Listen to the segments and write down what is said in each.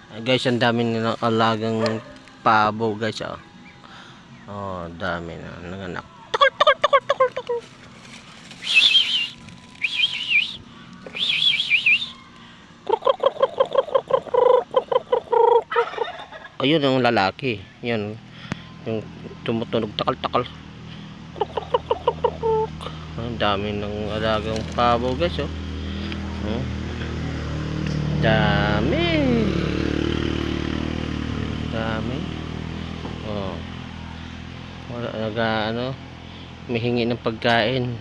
Guys, ang dami ng alagang pabo guys. Oh, dami na nanganak. Ayun ang lalaki. Yan. Yung tumutunog takal-takal. Ang dami ng alagang pabo guys. Dami. Dami. Oh. Wala humihingi ng pagkain.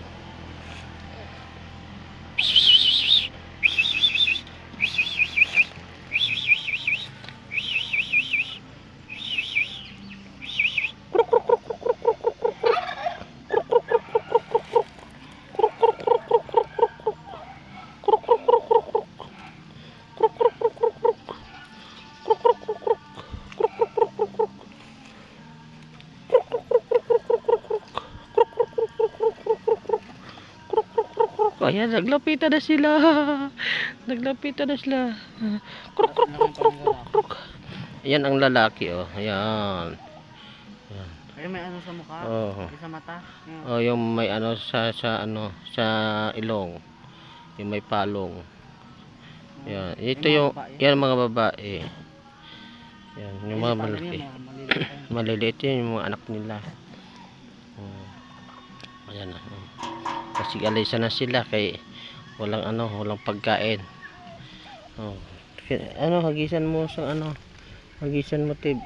Ayan, naglapitan na sila. Naglapitan na sila. Kruk, kruk, kruk, kruk, kruk, kruk. Ayan ang lalaki, oh. Ayan. Ayan. Ay, may ano sa mukha? Oh. Sa mata? Oh, yung may sa ilong. Yung may palong. Ayan. Ito yung yan mga babae. Yan, yung mga malaki. Maliliit yun yung mga anak nila. Ayan na. Kasi alisa na sila kay walang pagkain. Oh. Hagisan mo sa hagisan mo tib.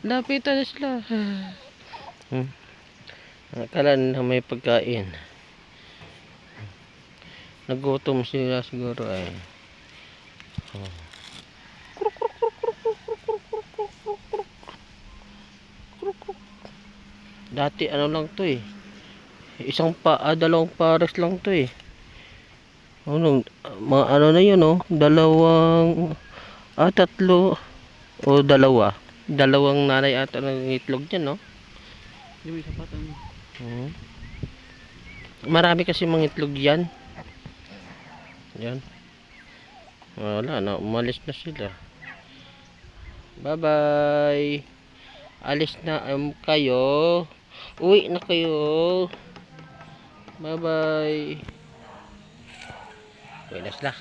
Lapitan na sila. Akala na may pagkain. Nagutom sila siguro ay. Dati lang to eh. Dalawang pares lang to eh. Na yun tatlo o dalawa. Dalawang nanay ata ng itlog dyan, no? Yung isa pa tayo. Marami kasi mga itlog yan. Yan. Wala na, umalis na sila. Bye-bye. Alis na kayo. Uwi na kayo. Bye-bye. Uwi na sila.